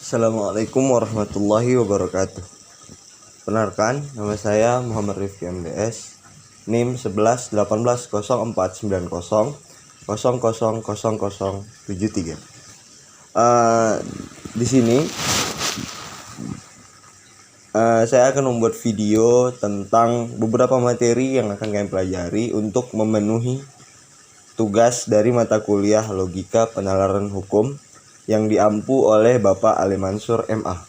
Assalamualaikum warahmatullahi wabarakatuh. Perkenalkan, nama saya Muhammad Rifki MDS, NIM 11 18 090 000073. Di sini saya akan membuat video tentang beberapa materi yang akan kalian pelajari untuk memenuhi tugas dari mata kuliah Logika Penalaran Hukum yang diampu oleh Bapak Ali Mansur MA.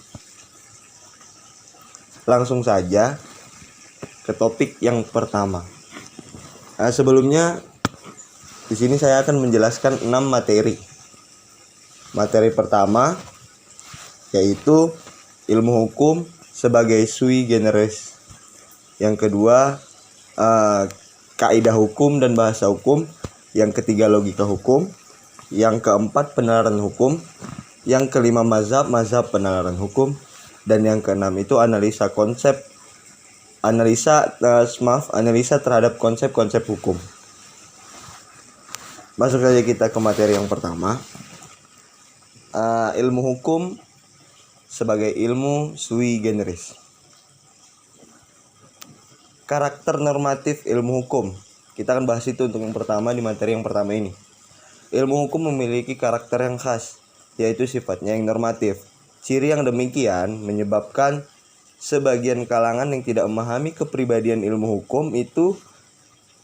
Langsung saja ke topik yang pertama. Sebelumnya di sini saya akan menjelaskan 6 materi. Materi pertama yaitu ilmu hukum sebagai sui generis. Yang kedua kaidah hukum dan bahasa hukum. Yang ketiga logika hukum. Yang keempat penalaran hukum. Yang kelima mazhab penalaran hukum. Dan yang keenam itu analisa terhadap konsep-konsep hukum. Masuk saja kita ke materi yang pertama. Ilmu hukum sebagai ilmu sui generis. Karakter normatif ilmu hukum. Kita akan bahas itu untuk yang pertama di materi yang pertama ini. Ilmu hukum memiliki karakter yang khas, yaitu sifatnya yang normatif. Ciri yang demikian menyebabkan sebagian kalangan yang tidak memahami kepribadian ilmu hukum itu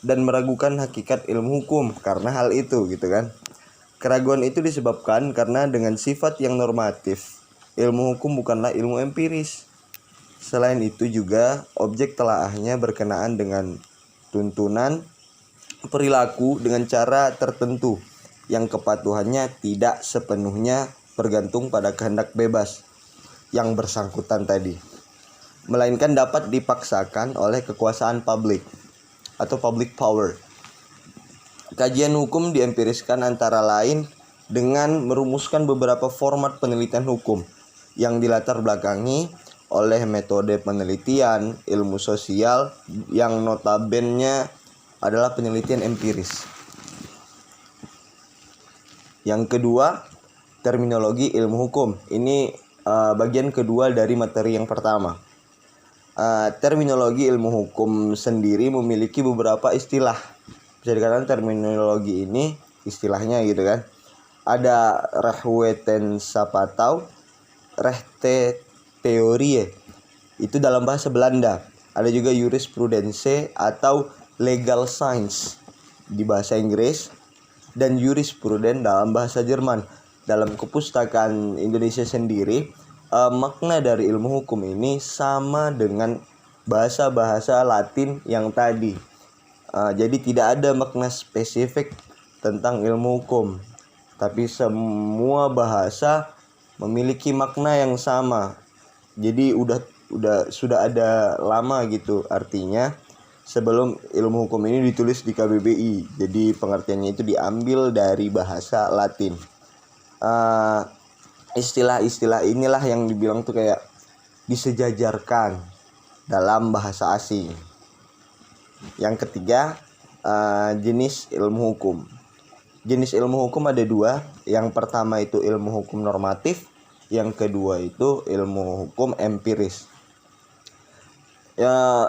dan meragukan hakikat ilmu hukum karena hal itu, gitu kan. Keraguan itu disebabkan karena dengan sifat yang normatif, ilmu hukum bukanlah ilmu empiris. Selain itu juga objek telaahnya berkenaan dengan tuntunan perilaku dengan cara tertentu yang kepatuhannya tidak sepenuhnya bergantung pada kehendak bebas yang bersangkutan tadi, melainkan dapat dipaksakan oleh kekuasaan publik atau public power. Kajian hukum diempiriskan antara lain dengan merumuskan beberapa format penelitian hukum yang dilatar belakangi oleh metode penelitian ilmu sosial yang notabene adalah penelitian empiris. Yang kedua, terminologi ilmu hukum. Ini bagian kedua dari materi yang pertama. Terminologi ilmu hukum sendiri memiliki beberapa istilah. Bisa dikatakan terminologi ini istilahnya gitu kan. Ada rehweten sapatau, rechte theorie. Itu dalam bahasa Belanda. Ada juga jurisprudense atau legal science di bahasa Inggris, dan jurispruden dalam bahasa Jerman. Dalam kepustakaan Indonesia sendiri, makna dari ilmu hukum ini sama dengan bahasa-bahasa Latin yang tadi. Jadi tidak ada makna spesifik tentang ilmu hukum, tapi semua bahasa memiliki makna yang sama. Jadi sudah ada lama gitu artinya sebelum ilmu hukum ini ditulis di KBBI. Jadi pengertiannya itu diambil dari bahasa Latin. Istilah-istilah inilah yang dibilang tuh kayak disejajarkan dalam bahasa asing. Yang ketiga, jenis ilmu hukum. Jenis ilmu hukum ada 2. Yang pertama itu ilmu hukum normatif. Yang kedua itu ilmu hukum empiris.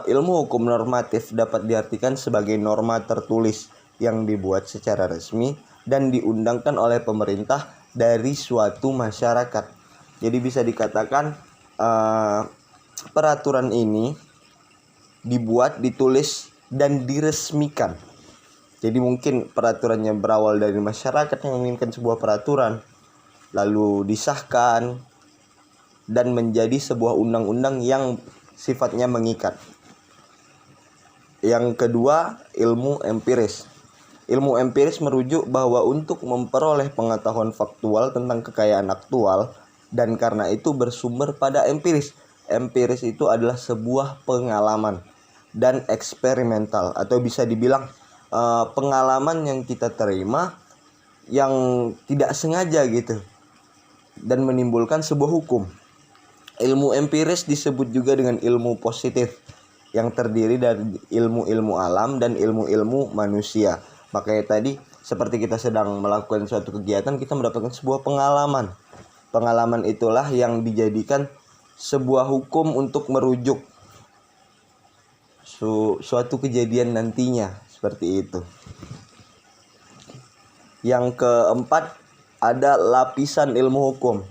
Ilmu hukum normatif dapat diartikan sebagai norma tertulis yang dibuat secara resmi dan diundangkan oleh pemerintah dari suatu masyarakat. Jadi bisa dikatakan peraturan ini dibuat, ditulis, dan diresmikan. Jadi mungkin peraturannya berawal dari masyarakat yang menginginkan sebuah peraturan, lalu disahkan dan menjadi sebuah undang-undang yang sifatnya mengikat. Yang kedua, ilmu empiris. Ilmu empiris merujuk bahwa untuk memperoleh pengetahuan faktual tentang kekayaan aktual dan karena itu bersumber pada empiris. Empiris itu adalah sebuah pengalaman dan eksperimental, atau bisa dibilang pengalaman yang kita terima yang tidak sengaja gitu dan menimbulkan sebuah hukum. Ilmu empiris disebut juga dengan ilmu positif yang terdiri dari ilmu-ilmu alam dan ilmu-ilmu manusia. Makanya tadi seperti kita sedang melakukan suatu kegiatan, kita mendapatkan sebuah pengalaman Pengalaman itulah yang dijadikan sebuah hukum untuk merujuk suatu kejadian nantinya, seperti itu. Yang keempat ada lapisan ilmu hukum.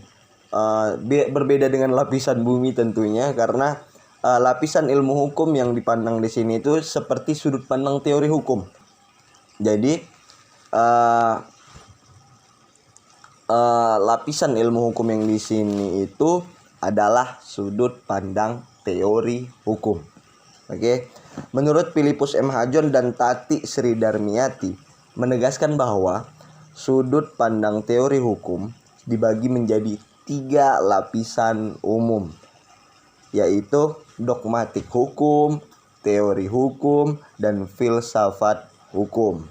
Berbeda dengan lapisan bumi tentunya, karena lapisan ilmu hukum yang dipandang di sini itu seperti sudut pandang teori hukum. Jadi lapisan ilmu hukum yang di sini itu adalah sudut pandang teori hukum. Oke. Menurut Philippus M. Hajon dan Tati Sri Darmiati menegaskan bahwa sudut pandang teori hukum dibagi menjadi 3 lapisan umum, yaitu dogmatik hukum, teori hukum, dan filsafat hukum.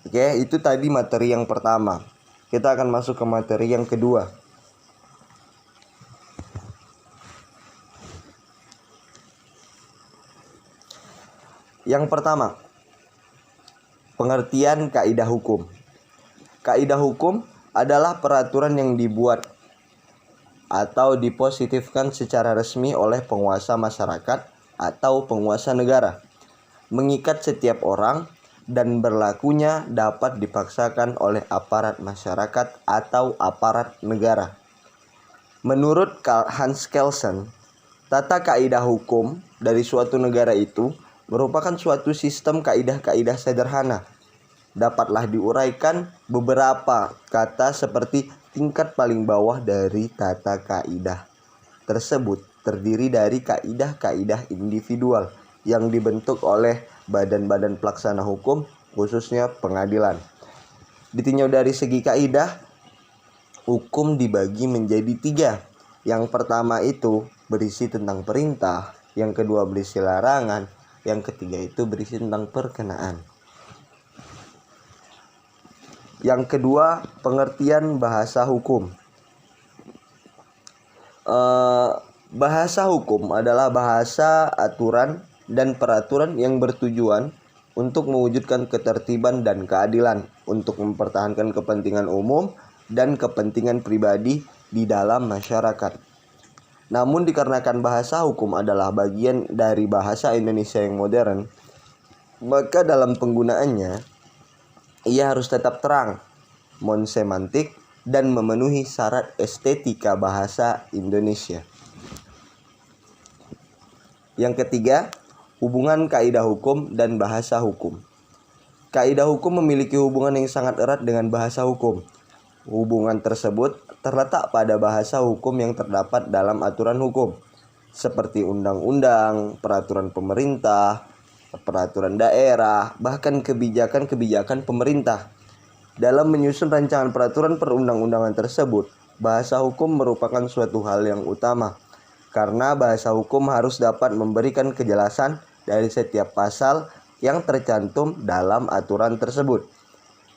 Oke, itu tadi materi yang pertama. Kita akan masuk ke materi yang kedua. Yang pertama, pengertian kaidah hukum. Kaidah hukum adalah peraturan yang dibuat atau dipositifkan secara resmi oleh penguasa masyarakat atau penguasa negara, mengikat setiap orang dan berlakunya dapat dipaksakan oleh aparat masyarakat atau aparat negara. Menurut Hans Kelsen, tata kaidah hukum dari suatu negara itu merupakan suatu sistem kaidah-kaidah sederhana. Dapatlah diuraikan beberapa kata seperti tingkat paling bawah dari tata kaidah tersebut terdiri dari kaidah-kaidah individual yang dibentuk oleh badan-badan pelaksana hukum, khususnya pengadilan. Ditinjau dari segi kaidah, hukum dibagi menjadi 3. Yang pertama itu berisi tentang perintah, yang kedua berisi larangan, yang ketiga itu berisi tentang perkenaan. Yang kedua, pengertian bahasa hukum. Bahasa hukum adalah bahasa aturan dan peraturan yang bertujuan untuk mewujudkan ketertiban dan keadilan, untuk mempertahankan kepentingan umum dan kepentingan pribadi di dalam masyarakat. Namun dikarenakan bahasa hukum adalah bagian dari bahasa Indonesia yang modern, maka dalam penggunaannya ia harus tetap terang, monsemantik, dan memenuhi syarat estetika bahasa Indonesia. Yang ketiga, hubungan kaidah hukum dan bahasa hukum. Kaidah hukum memiliki hubungan yang sangat erat dengan bahasa hukum. Hubungan tersebut terletak pada bahasa hukum yang terdapat dalam aturan hukum, seperti undang-undang, peraturan pemerintah, peraturan daerah, bahkan kebijakan-kebijakan pemerintah. Dalam menyusun rancangan peraturan perundang-undangan tersebut, bahasa hukum merupakan suatu hal yang utama, karena bahasa hukum harus dapat memberikan kejelasan dari setiap pasal yang tercantum dalam aturan tersebut.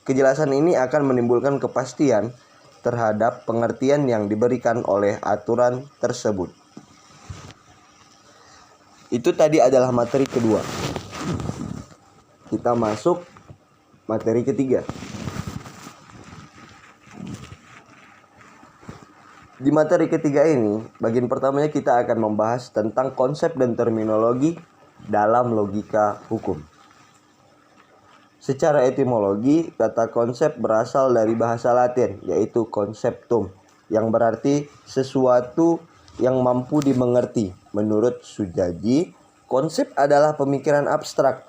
Kejelasan ini akan menimbulkan kepastian terhadap pengertian yang diberikan oleh aturan tersebut. Itu tadi adalah materi kedua. Kita masuk materi ketiga. Di materi ketiga ini, bagian pertamanya kita akan membahas tentang konsep dan terminologi dalam logika hukum. Secara etimologi, kata konsep berasal dari bahasa Latin, yaitu conceptum, yang berarti sesuatu yang mampu dimengerti. Menurut Sujaji, konsep adalah pemikiran abstrak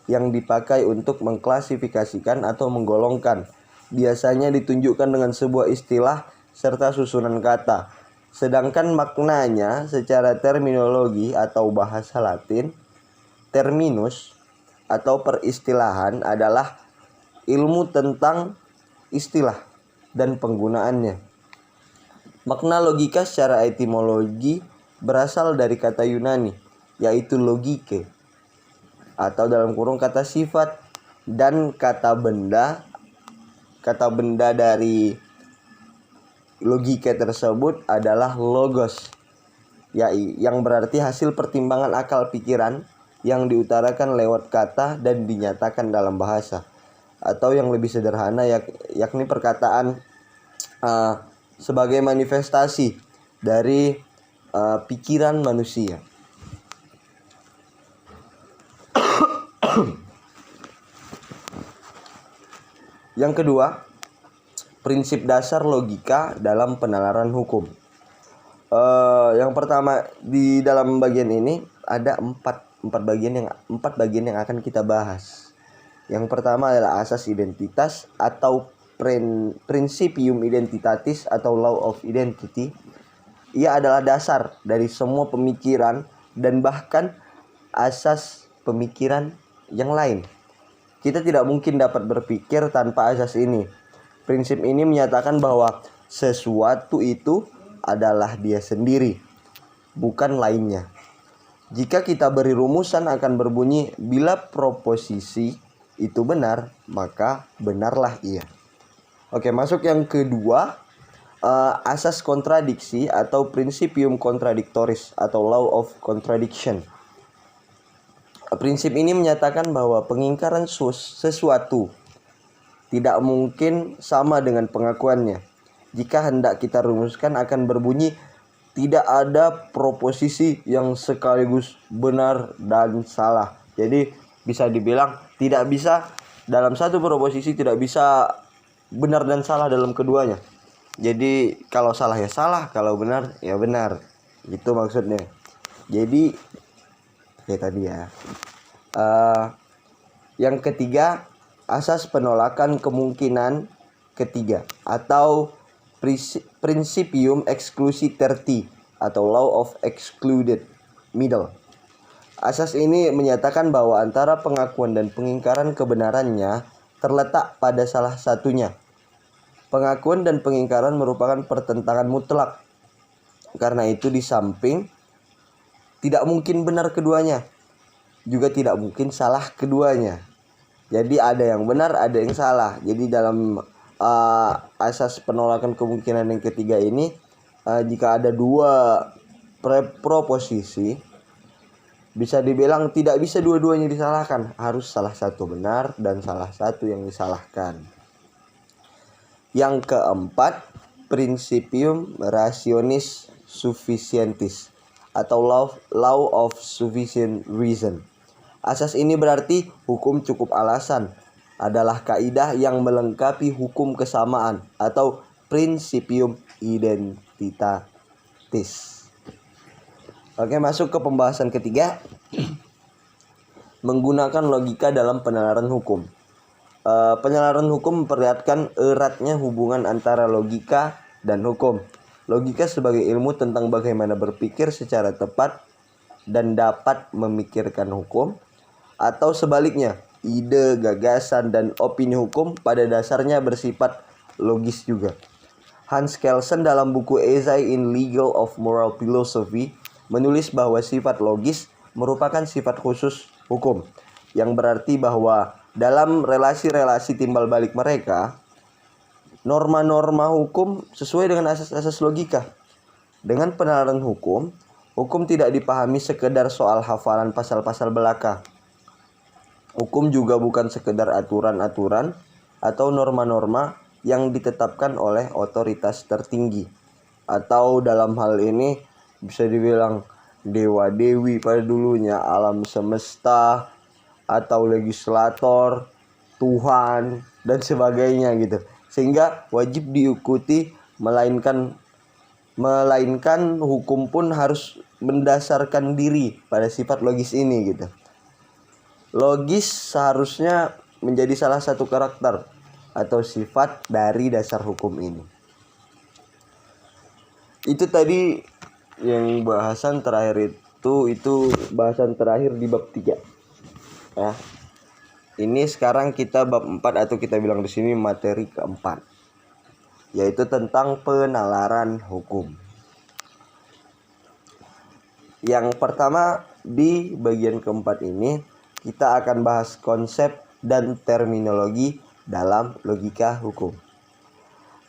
yang dipakai untuk mengklasifikasikan atau menggolongkan. Biasanya ditunjukkan dengan sebuah istilah serta susunan kata. Sedangkan maknanya secara terminologi atau bahasa Latin, terminus atau peristilahan adalah ilmu tentang istilah dan penggunaannya. Makna logika secara etimologi berasal dari kata Yunani, yaitu logike, atau dalam kurung kata sifat, dan kata benda dari logika tersebut adalah logos, yang berarti hasil pertimbangan akal pikiran yang diutarakan lewat kata dan dinyatakan dalam bahasa, atau yang lebih sederhana yakni perkataan sebagai manifestasi dari pikiran manusia. Yang kedua, prinsip dasar logika dalam penalaran hukum. Yang pertama, di dalam bagian ini ada empat bagian yang akan kita bahas. Yang pertama adalah asas identitas atau principium identitatis atau law of identity. Ia adalah dasar dari semua pemikiran dan bahkan asas pemikiran yang lain. Kita tidak mungkin dapat berpikir tanpa asas ini. Prinsip ini menyatakan bahwa sesuatu itu adalah dia sendiri, bukan lainnya. Jika kita beri rumusan akan berbunyi, bila proposisi itu benar, maka benarlah ia. Oke, masuk yang kedua, asas kontradiksi atau principium contradictoris atau law of contradiction. Prinsip ini menyatakan bahwa pengingkaran sesuatu tidak mungkin sama dengan pengakuannya. Jika hendak kita rumuskan akan berbunyi, tidak ada proposisi yang sekaligus benar dan salah. Jadi bisa dibilang tidak bisa dalam satu proposisi, tidak bisa benar dan salah dalam keduanya. Jadi kalau salah ya salah, kalau benar ya benar. Itu maksudnya. Jadi tadi ya. Yang ketiga, asas penolakan kemungkinan ketiga atau principium exclusi terti atau law of excluded middle. Asas ini menyatakan bahwa antara pengakuan dan pengingkaran kebenarannya terletak pada salah satunya. Pengakuan dan pengingkaran merupakan pertentangan mutlak. Karena itu di samping tidak mungkin benar keduanya, juga tidak mungkin salah keduanya. Jadi ada yang benar, ada yang salah. Jadi dalam asas penolakan kemungkinan yang ketiga ini, jika ada dua proposisi, bisa dibilang tidak bisa dua-duanya disalahkan. Harus salah satu benar dan salah satu yang disalahkan. Yang keempat, principium rationis sufficientis atau law of sufficient reason. Asas ini berarti hukum cukup alasan adalah kaidah yang melengkapi hukum kesamaan atau principium identitatis. Oke, masuk ke pembahasan ketiga. Menggunakan logika dalam penalaran hukum. Penalaran hukum memperlihatkan eratnya hubungan antara logika dan hukum. Logika sebagai ilmu tentang bagaimana berpikir secara tepat dan dapat memikirkan hukum, atau sebaliknya, ide, gagasan, dan opini hukum pada dasarnya bersifat logis juga. Hans Kelsen dalam buku Essay in Legal of Moral Philosophy menulis bahwa sifat logis merupakan sifat khusus hukum, yang berarti bahwa dalam relasi-relasi timbal balik mereka, norma-norma hukum sesuai dengan asas-asas logika. Dengan penalaran hukum, hukum tidak dipahami sekedar soal hafalan pasal-pasal belaka. Hukum juga bukan sekedar aturan-aturan atau norma-norma yang ditetapkan oleh otoritas tertinggi. Atau dalam hal ini bisa dibilang dewa-dewi pada dulunya, alam semesta, atau legislator, Tuhan, dan sebagainya gitu. Sehingga wajib diikuti, melainkan hukum pun harus mendasarkan diri pada sifat logis ini gitu. Logis seharusnya menjadi salah satu karakter atau sifat dari dasar hukum ini. Itu tadi yang bahasan terakhir itu bahasan terakhir di bab 3. Ya. Ini sekarang kita bab 4 atau kita bilang di sini materi keempat, yaitu tentang penalaran hukum. Yang pertama di bagian keempat ini kita akan bahas konsep dan terminologi dalam logika hukum.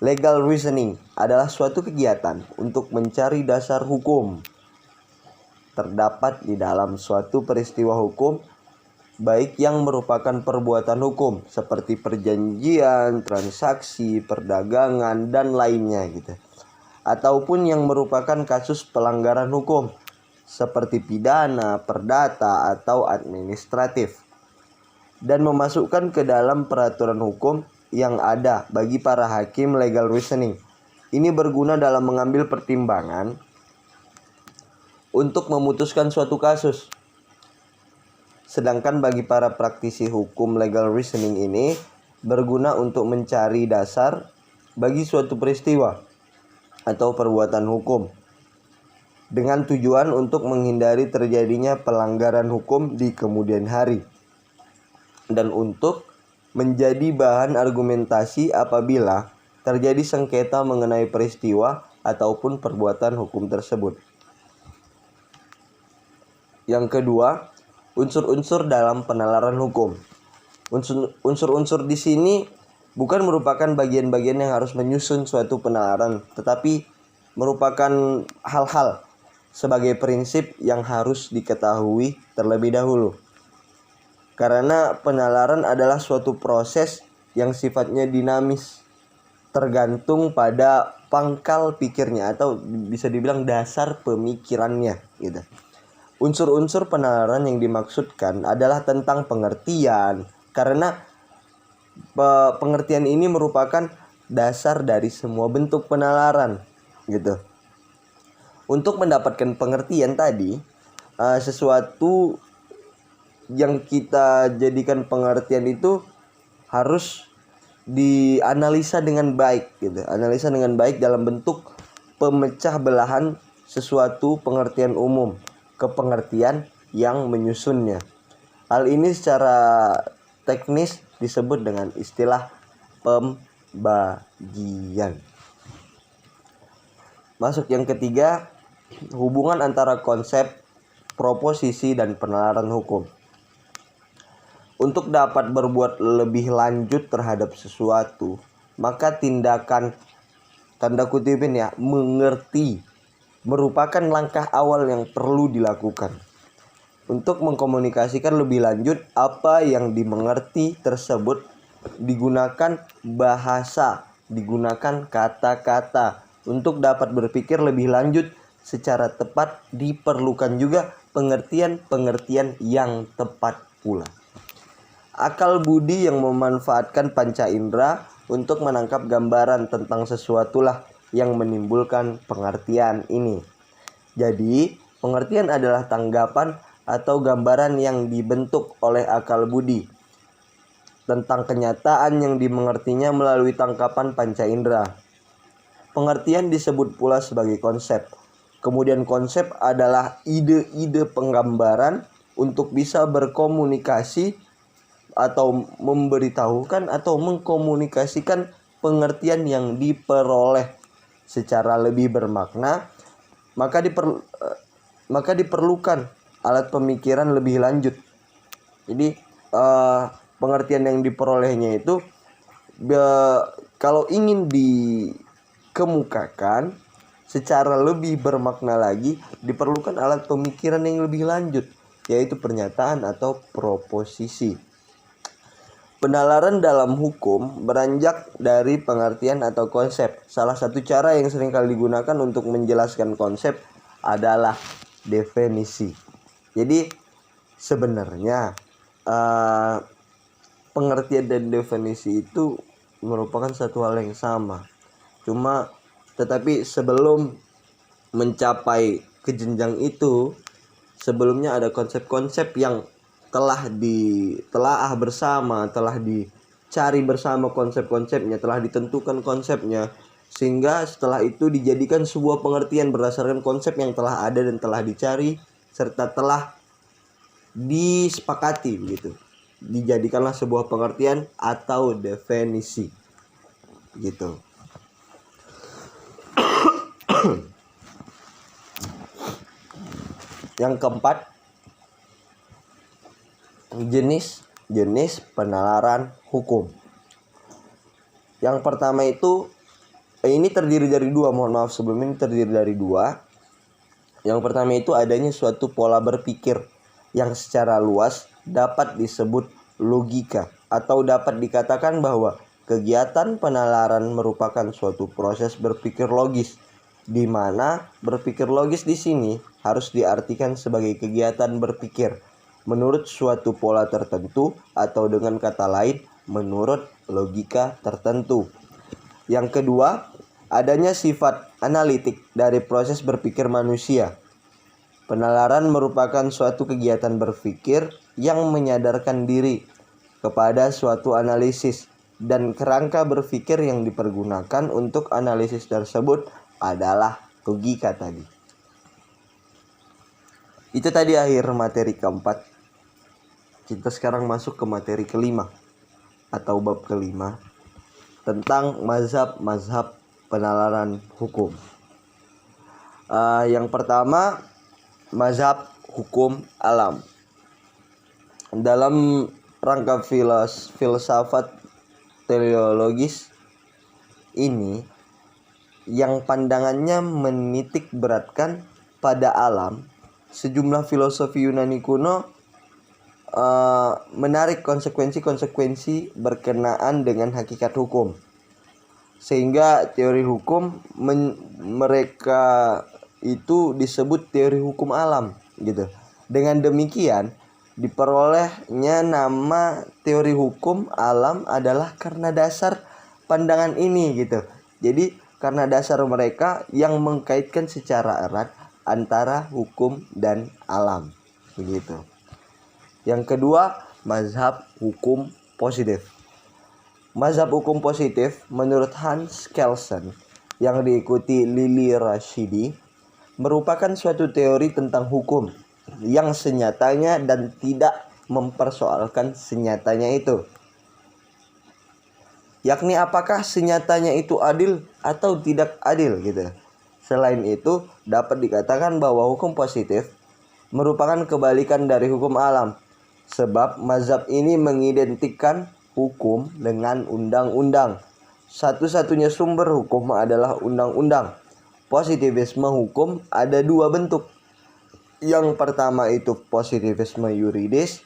Legal reasoning adalah suatu kegiatan untuk mencari dasar hukum terdapat di dalam suatu peristiwa hukum baik yang merupakan perbuatan hukum seperti perjanjian, transaksi, perdagangan, dan lainnya gitu. Ataupun yang merupakan kasus pelanggaran hukum seperti pidana, perdata, atau administratif. Dan memasukkan ke dalam peraturan hukum yang ada bagi para hakim legal reasoning. Ini berguna dalam mengambil pertimbangan untuk memutuskan suatu kasus. Sedangkan bagi para praktisi hukum legal reasoning ini berguna untuk mencari dasar bagi suatu peristiwa atau perbuatan hukum dengan tujuan untuk menghindari terjadinya pelanggaran hukum di kemudian hari dan untuk menjadi bahan argumentasi apabila terjadi sengketa mengenai peristiwa ataupun perbuatan hukum tersebut. Yang kedua, unsur-unsur dalam penalaran hukum. Unsur-unsur di sini bukan merupakan bagian-bagian yang harus menyusun suatu penalaran, tetapi merupakan hal-hal sebagai prinsip yang harus diketahui terlebih dahulu. Karena penalaran adalah suatu proses yang sifatnya dinamis, tergantung pada pangkal pikirnya atau bisa dibilang dasar pemikirannya gitu. Unsur-unsur penalaran yang dimaksudkan adalah tentang pengertian, karena pengertian ini merupakan dasar dari semua bentuk penalaran gitu. Untuk mendapatkan pengertian tadi, sesuatu yang kita jadikan pengertian itu harus dianalisa dengan baik gitu. Analisa dengan baik dalam bentuk pemecah belahan sesuatu pengertian umum ke pengertian yang menyusunnya. Hal ini secara teknis disebut dengan istilah pembagian. Masuk yang ketiga, hubungan antara konsep, proposisi, dan penalaran hukum. Untuk dapat berbuat lebih lanjut terhadap sesuatu, maka tindakan tanda kutipin ya, mengerti merupakan langkah awal yang perlu dilakukan. Untuk mengkomunikasikan lebih lanjut apa yang dimengerti tersebut, digunakan bahasa, digunakan kata-kata. Untuk dapat berpikir lebih lanjut secara tepat, diperlukan juga pengertian-pengertian yang tepat pula. Akal budi yang memanfaatkan panca indera untuk menangkap gambaran tentang sesuatulah yang menimbulkan pengertian ini. Jadi, pengertian adalah tanggapan atau gambaran yang dibentuk oleh akal budi tentang kenyataan yang dimengertinya melalui tangkapan panca indera. Pengertian disebut pula sebagai konsep. Kemudian konsep adalah ide-ide penggambaran untuk bisa berkomunikasi atau memberitahukan atau mengkomunikasikan pengertian yang diperoleh secara lebih bermakna, maka diperlukan alat pemikiran lebih lanjut. Jadi pengertian yang diperolehnya itu kalau ingin dikemukakan secara lebih bermakna lagi, diperlukan alat pemikiran yang lebih lanjut, yaitu pernyataan atau proposisi. Penalaran dalam hukum beranjak dari pengertian atau konsep. Salah satu cara yang seringkali digunakan untuk menjelaskan konsep adalah definisi. Jadi sebenarnya pengertian dan definisi itu merupakan satu hal yang sama. Tetapi sebelum mencapai ke jenjang itu, sebelumnya ada konsep-konsep yang telah ditelaah bersama, telah dicari bersama konsep-konsepnya, telah ditentukan konsepnya, sehingga setelah itu dijadikan sebuah pengertian berdasarkan konsep yang telah ada dan telah dicari serta telah disepakati begitu. Dijadikanlah sebuah pengertian atau definisi gitu. Yang keempat, jenis penalaran hukum. Yang pertama itu ini terdiri dari dua, sebelum ini terdiri dari dua. Yang pertama itu adanya suatu pola berpikir yang secara luas dapat disebut logika, atau dapat dikatakan bahwa kegiatan penalaran merupakan suatu proses berpikir logis, di mana berpikir logis di sini harus diartikan sebagai kegiatan berpikir menurut suatu pola tertentu, atau dengan kata lain menurut logika tertentu. Yang kedua, adanya sifat analitik dari proses berpikir manusia. Penalaran merupakan suatu kegiatan berpikir yang menyadarkan diri kepada suatu analisis, dan kerangka berpikir yang dipergunakan untuk analisis tersebut adalah logika tadi. Itu tadi akhir materi keempat. Kita sekarang masuk ke materi kelima atau bab kelima tentang mazhab penalaran hukum. Yang pertama, mazhab hukum alam. Dalam rangka filsafat teleologis ini, yang pandangannya menitik beratkan pada alam, sejumlah filosofi Yunani kuno menarik konsekuensi-konsekuensi berkenaan dengan hakikat hukum, sehingga teori hukum mereka itu disebut teori hukum alam gitu. Dengan demikian diperolehnya nama teori hukum alam adalah karena dasar pandangan ini gitu. Jadi karena dasar mereka yang mengkaitkan secara erat antara hukum dan alam begitu. Yang kedua, mazhab hukum positif. Mazhab hukum positif menurut Hans Kelsen yang diikuti Lili Rashidi merupakan suatu teori tentang hukum yang senyatanya dan tidak mempersoalkan senyatanya itu. Yakni apakah senyatanya itu adil atau tidak adil gitu. Selain itu, dapat dikatakan bahwa hukum positif merupakan kebalikan dari hukum alam, sebab mazhab ini mengidentikan hukum dengan undang-undang. Satu-satunya sumber hukum adalah undang-undang. Positivisme hukum ada dua bentuk. Yang pertama itu positivisme yuridis,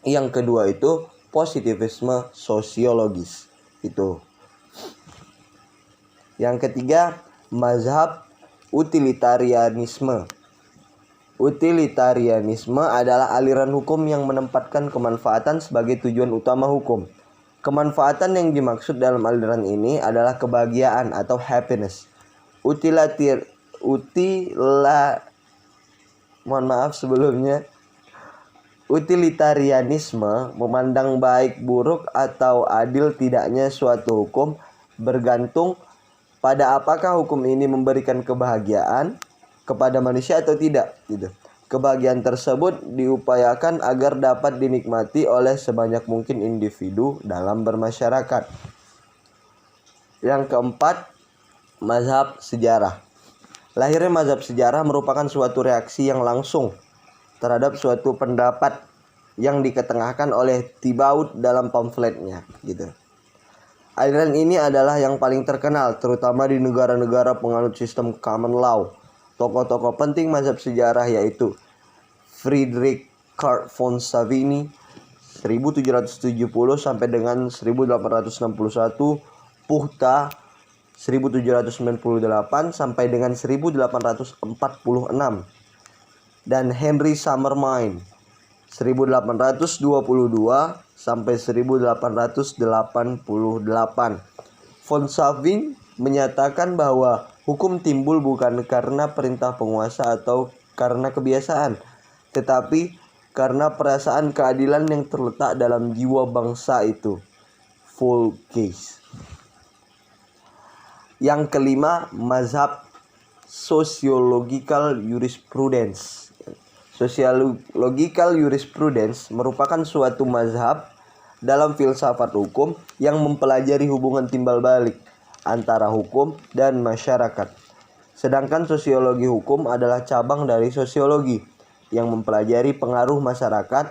yang kedua itu positivisme sosiologis. Itu. Yang ketiga, mazhab utilitarianisme. Utilitarianisme adalah aliran hukum yang menempatkan kemanfaatan sebagai tujuan utama hukum. Kemanfaatan yang dimaksud dalam aliran ini adalah kebahagiaan atau happiness. Utilitarianisme memandang baik, buruk, atau adil tidaknya suatu hukum bergantung pada apakah hukum ini memberikan kebahagiaan kepada manusia atau tidak gitu. Kebahagiaan tersebut diupayakan agar dapat dinikmati oleh sebanyak mungkin individu dalam bermasyarakat. Yang keempat, mazhab sejarah. Lahirnya mazhab sejarah merupakan suatu reaksi yang langsung terhadap suatu pendapat yang diketengahkan oleh Thibaut dalam pamfletnya gitu. Aliran ini adalah yang paling terkenal terutama di negara-negara penganut sistem common law. Tokoh-tokoh penting mazhab sejarah yaitu Friedrich Karl von Savigny 1770 sampai dengan 1861, Puchta 1798 sampai dengan 1846, dan Henry Summermain 1822 sampai 1888. Von Savigny menyatakan bahwa hukum timbul bukan karena perintah penguasa atau karena kebiasaan, tetapi karena perasaan keadilan yang terletak dalam jiwa bangsa itu. Full case. Yang kelima, mazhab sociological jurisprudence. Sociological jurisprudence merupakan suatu mazhab dalam filsafat hukum yang mempelajari hubungan timbal balik antara hukum dan masyarakat. Sedangkan sosiologi hukum adalah cabang dari sosiologi yang mempelajari pengaruh masyarakat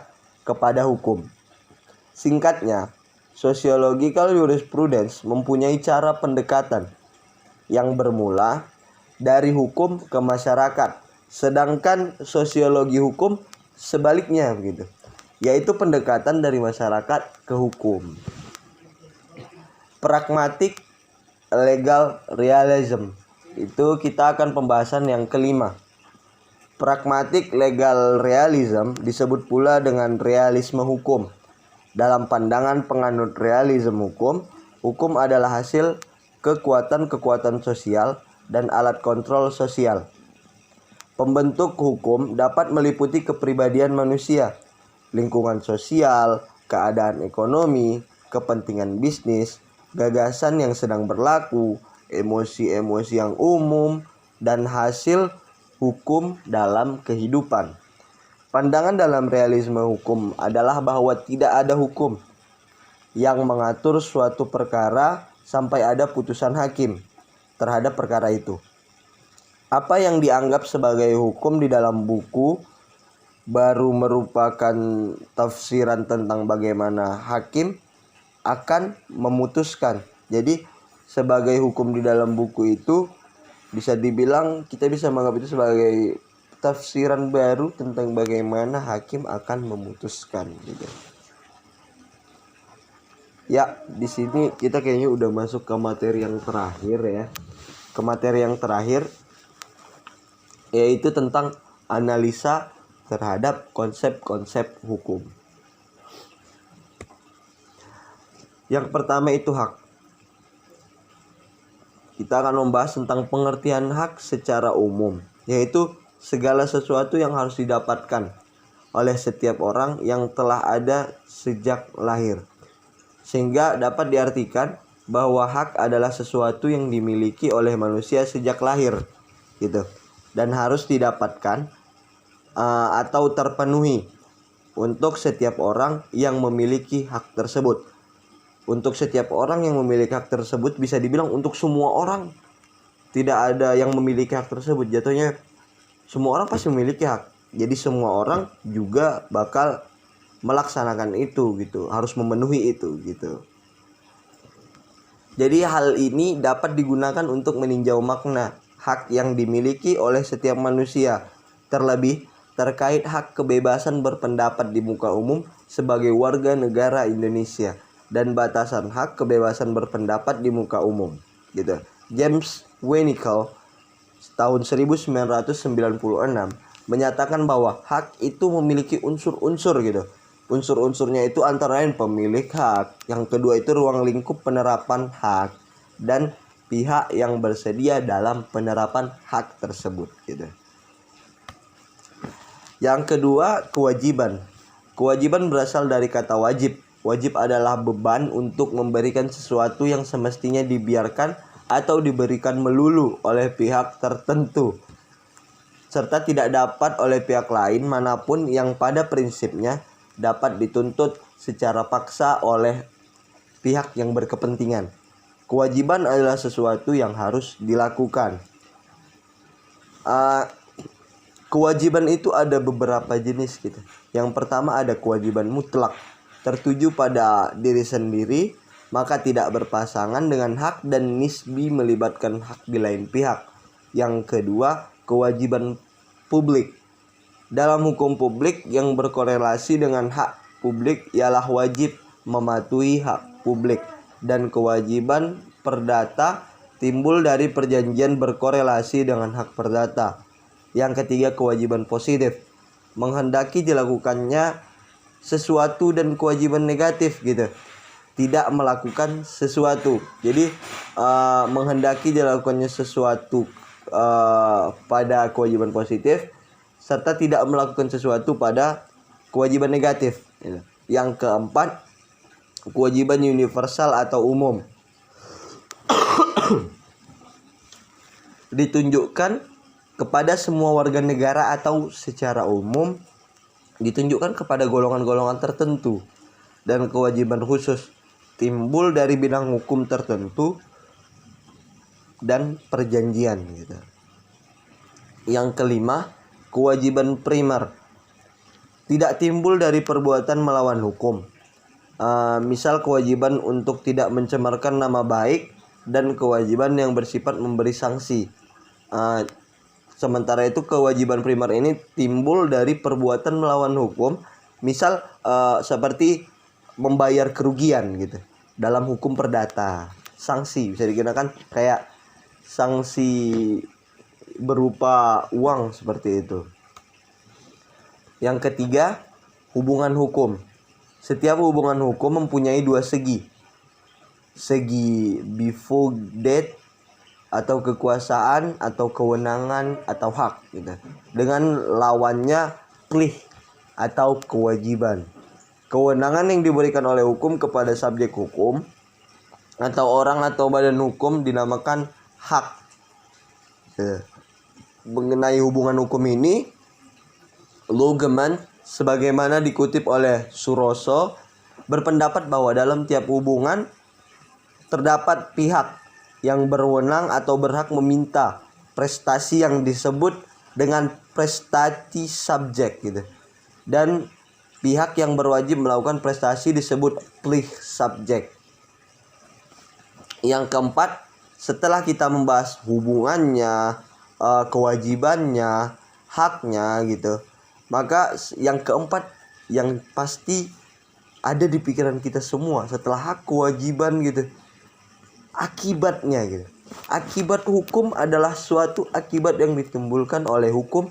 kepada hukum. Singkatnya, sociological jurisprudence mempunyai cara pendekatan yang bermula dari hukum ke masyarakat, sedangkan sosiologi hukum sebaliknya begitu, yaitu pendekatan dari masyarakat ke hukum. Pragmatic legal realism, itu kita akan pembahasan yang kelima. Pragmatic legal realism disebut pula dengan realisme hukum. Dalam pandangan penganut realisme hukum, hukum adalah hasil kekuatan-kekuatan sosial dan alat kontrol sosial. Pembentuk hukum dapat meliputi kepribadian manusia, lingkungan sosial, keadaan ekonomi, kepentingan bisnis, gagasan yang sedang berlaku, emosi-emosi yang umum, dan hasil hukum dalam kehidupan. Pandangan dalam realisme hukum adalah bahwa tidak ada hukum yang mengatur suatu perkara sampai ada putusan hakim terhadap perkara itu. Apa yang dianggap sebagai hukum di dalam buku baru merupakan tafsiran tentang bagaimana hakim akan memutuskan. Jadi sebagai hukum di dalam buku itu bisa dibilang kita bisa menganggap itu sebagai tafsiran baru tentang bagaimana hakim akan memutuskan gitu. Ya, di sini kita kayaknya udah masuk ke materi yang terakhir ya. Ke materi yang terakhir yaitu tentang analisa terhadap konsep-konsep hukum. Yang pertama itu hak. Kita akan membahas tentang pengertian hak secara umum, yaitu segala sesuatu yang harus didapatkan oleh setiap orang yang telah ada sejak lahir, sehingga dapat diartikan bahwa hak adalah sesuatu yang dimiliki oleh manusia sejak lahir gitu, dan harus didapatkan atau terpenuhi untuk setiap orang yang memiliki hak tersebut. Untuk setiap orang yang memiliki hak tersebut, bisa dibilang untuk semua orang. Tidak ada yang memiliki hak tersebut, jatuhnya semua orang pasti memiliki hak. Jadi semua orang juga bakal melaksanakan itu gitu, harus memenuhi itu gitu. Jadi hal ini dapat digunakan untuk meninjau makna hak yang dimiliki oleh setiap manusia, terlebih terkait hak kebebasan berpendapat di muka umum sebagai warga negara Indonesia dan batasan hak kebebasan berpendapat di muka umum gitu. James Winnicott tahun 1996 menyatakan bahwa hak itu memiliki unsur-unsur gitu. Unsur-unsurnya itu antara lain pemilik hak, yang kedua itu ruang lingkup penerapan hak, dan pihak yang bersedia dalam penerapan hak tersebut gitu. Yang kedua, kewajiban. Kewajiban berasal dari kata wajib. Wajib adalah beban untuk memberikan sesuatu yang semestinya dibiarkan atau diberikan melulu oleh pihak tertentu, serta tidak dapat oleh pihak lain manapun yang pada prinsipnya dapat dituntut secara paksa oleh pihak yang berkepentingan. Kewajiban adalah sesuatu yang harus dilakukan. Kewajiban itu ada beberapa jenis gitu. Yang pertama ada kewajiban mutlak, tertuju pada diri sendiri, maka tidak berpasangan dengan hak dan nisbi melibatkan hak di lain pihak. Yang kedua, kewajiban publik. Dalam hukum publik yang berkorelasi dengan hak publik ialah wajib mematuhi hak publik, dan kewajiban perdata timbul dari perjanjian berkorelasi dengan hak perdata. Yang ketiga, kewajiban positif, menghendaki dilakukannya sesuatu, dan kewajiban negatif gitu, tidak melakukan sesuatu. Jadi menghendaki dilakukannya sesuatu pada kewajiban positif, serta tidak melakukan sesuatu pada kewajiban negatif gitu. Yang keempat, kewajiban universal atau umum, ditunjukkan kepada semua warga negara atau secara umum ditunjukkan kepada golongan-golongan tertentu, dan kewajiban khusus timbul dari bidang hukum tertentu dan perjanjian gitu. Yang kelima, kewajiban primer, tidak timbul dari perbuatan melawan hukum. Misal kewajiban untuk tidak mencemarkan nama baik dan kewajiban yang bersifat memberi sanksi. Sementara itu kewajiban primer ini timbul dari perbuatan melawan hukum, misal seperti membayar kerugian gitu. Dalam hukum perdata, sanksi bisa digunakan kayak sanksi berupa uang seperti itu. Yang ketiga, hubungan hukum. Setiap hubungan hukum mempunyai dua segi. Segi befoeded atau kekuasaan atau kewenangan atau hak gitu. Dengan lawannya plih atau kewajiban. Kewenangan yang diberikan oleh hukum kepada subjek hukum atau orang atau badan hukum dinamakan hak. Mengenai hubungan hukum ini, Lugeman sebagaimana dikutip oleh Suroso berpendapat bahwa dalam tiap hubungan terdapat pihak yang berwenang atau berhak meminta prestasi yang disebut dengan prestasi subjek gitu. Dan pihak yang berwajib melakukan prestasi disebut plih subjek. Yang keempat, setelah kita membahas hubungannya, kewajibannya, haknya gitu, maka yang keempat yang pasti ada di pikiran kita semua setelah hak, kewajiban gitu, akibatnya gitu. Akibat hukum adalah suatu akibat yang ditimbulkan oleh hukum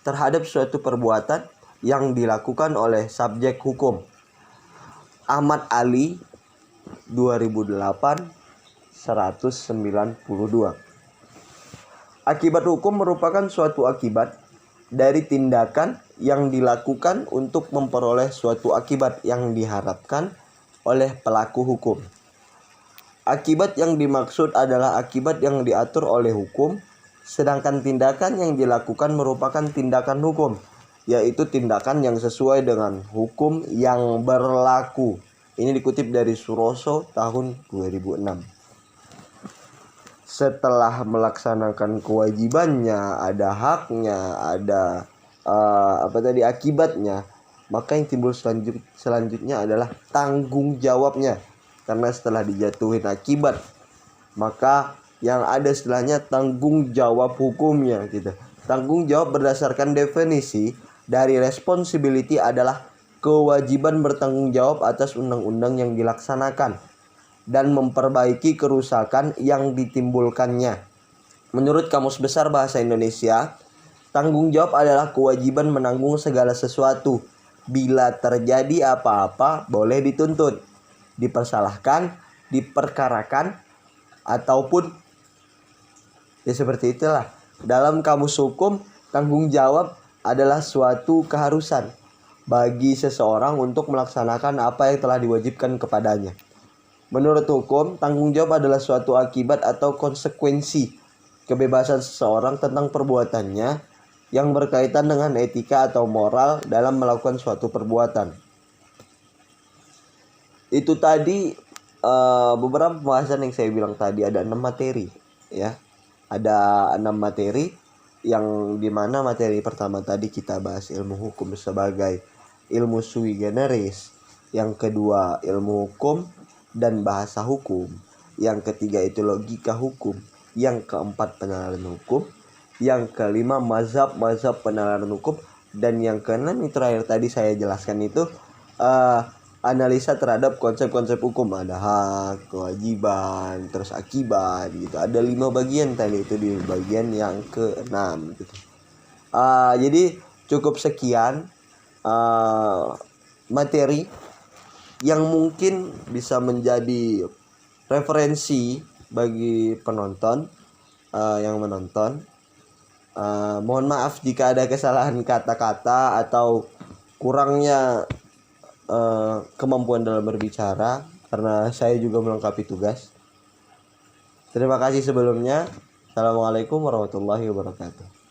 terhadap suatu perbuatan yang dilakukan oleh subjek hukum. Ahmad Ali 2008 192. Akibat hukum merupakan suatu akibat dari tindakan yang dilakukan untuk memperoleh suatu akibat yang diharapkan oleh pelaku hukum. Akibat yang dimaksud adalah akibat yang diatur oleh hukum, sedangkan tindakan yang dilakukan merupakan tindakan hukum, yaitu tindakan yang sesuai dengan hukum yang berlaku. Ini dikutip dari Suroso tahun 2006. Setelah melaksanakan kewajibannya, ada haknya, ada akibatnya, maka yang timbul selanjutnya adalah tanggung jawabnya. Karena setelah dijatuhin akibat, maka yang ada setelahnya tanggung jawab hukumnya gitu. Tanggung jawab berdasarkan definisi dari responsibility adalah kewajiban bertanggung jawab atas undang-undang yang dilaksanakan dan memperbaiki kerusakan yang ditimbulkannya. Menurut Kamus Besar Bahasa Indonesia, tanggung jawab adalah kewajiban menanggung segala sesuatu. Bila terjadi apa-apa, boleh dituntut, dipersalahkan, diperkarakan, ataupun ya seperti itulah. Dalam kamus hukum, tanggung jawab adalah suatu keharusan bagi seseorang untuk melaksanakan apa yang telah diwajibkan kepadanya. Menurut hukum, tanggung jawab adalah suatu akibat atau konsekuensi kebebasan seseorang tentang perbuatannya yang berkaitan dengan etika atau moral dalam melakukan suatu perbuatan. Itu tadi beberapa pembahasan yang saya bilang tadi, ada 6 materi ya. Ada 6 materi yang dimana materi pertama tadi kita bahas ilmu hukum sebagai ilmu sui generis, yang kedua ilmu hukum dan bahasa hukum, yang ketiga itu logika hukum, yang keempat penalaran hukum, yang kelima mazhab penalaran hukum, dan yang keenam yang terakhir tadi saya jelaskan itu analisa terhadap konsep-konsep hukum. Ada hak, kewajiban, terus akibat gitu. Ada 5 bagian tadi itu di bagian yang ke-6 gitu. Jadi cukup sekian materi yang mungkin bisa menjadi referensi bagi penonton yang menonton. Mohon maaf jika ada kesalahan kata-kata atau kurangnya kemampuan dalam berbicara, karena saya juga melengkapi tugas. Terima kasih sebelumnya. Assalamualaikum warahmatullahi wabarakatuh.